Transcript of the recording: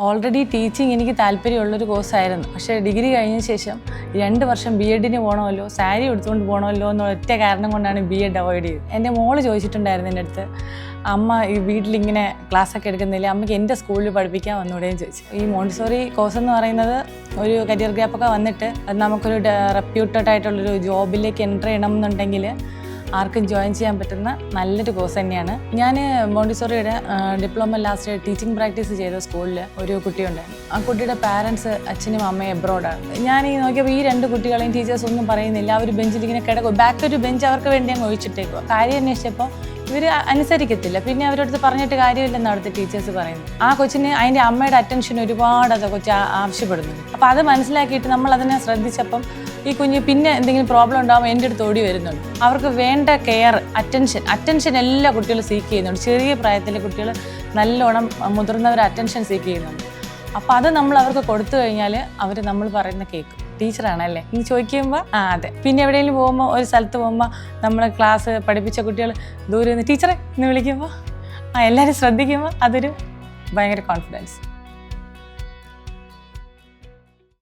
Already teaching എനിക്ക് താല്പര്യമുള്ളൊരു കോഴ്സായിരുന്നു. പക്ഷേ degree കഴിഞ്ഞ ശേഷം 2 വർഷം BEdന് പോകണമല്ലോ, സാരി എടുത്തുകൊണ്ട് പോകണമല്ലോ എന്നുള്ള ഒറ്റ കാരണം കൊണ്ടാണ് BEd അവോയ്ഡ് ചെയ്തത്. എൻ്റെ മോള് ചോദിച്ചിട്ടുണ്ടായിരുന്നു എൻ്റെ അടുത്ത്, അമ്മ ഈ വീട്ടിലിങ്ങനെ ക്ലാസ്സൊക്കെ എടുക്കുന്നില്ല, അമ്മയ്ക്ക് എൻ്റെ സ്കൂളിൽ പഠിപ്പിക്കാൻ വന്നൂടെയും ചോദിച്ചു. ഈ മോണ്ടിസോറി കോഴ്സ് എന്ന് പറയുന്നത് ഒരു കരിയർ ഗ്യാപ്പൊക്കെ വന്നിട്ട് നമുക്കൊരു റെപ്യൂട്ടഡ് ആയിട്ടുള്ളൊരു ജോബിലേക്ക് എൻ്റർ ചെയ്യണം എന്നുണ്ടെങ്കിൽ ആർക്കും ജോയിൻ ചെയ്യാൻ പറ്റുന്ന നല്ലൊരു കോഴ്സ് തന്നെയാണ്. ഞാൻ മോണ്ടിസോറിയുടെ ഡിപ്ലോമ ലാസ്റ്റ് ടീച്ചിങ് പ്രാക്ടീസ് ചെയ്ത സ്കൂളിൽ ഒരു കുട്ടിയുണ്ടായിരുന്നു. ആ കുട്ടിയുടെ പാരൻസ് അച്ഛനും അമ്മയും എബ്രോഡാണ്. ഞാൻ ഈ നോക്കിയപ്പോൾ ഈ 2 കുട്ടികളെയും ടീച്ചേഴ്സ് ഒന്നും പറയുന്നില്ല. അവർ ബെഞ്ചിൽ ഇങ്ങനെ കിടക്കും, ബാക്ക് ഒരു ബെഞ്ച് അവർക്ക് വേണ്ടി അങ്ങ് ഒഴിച്ചിട്ടേക്കുക. കാര്യം അന്വേഷിച്ചപ്പോൾ ഇവർ അനുസരിക്കത്തില്ല. പിന്നെ അവരടുത്ത് പറഞ്ഞിട്ട് കാര്യമില്ലെന്ന് അവിടുത്തെ ടീച്ചേഴ്സ് പറയുന്നു. ആ കൊച്ചിന് അതിൻ്റെ അമ്മയുടെ അറ്റൻഷൻ ഒരുപാട് അത് കൊച്ച് ആവശ്യപ്പെടുന്നുണ്ട്. അപ്പോൾ അത് മനസ്സിലാക്കിയിട്ട് നമ്മൾ അതിനെ ശ്രദ്ധിച്ചപ്പം ഈ കുഞ്ഞ് പിന്നെ എന്തെങ്കിലും പ്രോബ്ലം ഉണ്ടാകുമ്പോൾ എൻ്റെ അടുത്ത് ഓടി വരുന്നുണ്ട്. അവർക്ക് വേണ്ട കെയർ, അറ്റൻഷൻ എല്ലാ കുട്ടികളും സീക്ക് ചെയ്യുന്നുണ്ട്. ചെറിയ പ്രായത്തിലെ കുട്ടികൾ നല്ലോണം മുതിർന്നവർ അറ്റൻഷൻ സീക്ക് ചെയ്യുന്നുണ്ട്. അപ്പോൾ അത് നമ്മൾ അവർക്ക് കൊടുത്തു കഴിഞ്ഞാൽ അവർ നമ്മൾ പറയുന്ന കേൾക്കും. ടീച്ചറാണല്ലേ എന്ന് ചോദിക്കുമ്പോൾ അതെ. പിന്നെ എവിടെയെങ്കിലും പോകുമ്പോൾ, ഒരു സ്ഥലത്ത് പോകുമ്പോൾ നമ്മൾ ക്ലാസ് പഠിപ്പിച്ച കുട്ടികൾ ദൂരെ നിന്ന് ടീച്ചറെ എന്ന് വിളിക്കുമ്പോൾ എല്ലാവരും ശ്രദ്ധിക്കുമ്പോൾ അതൊരു ഭയങ്കര കോൺഫിഡൻസ്.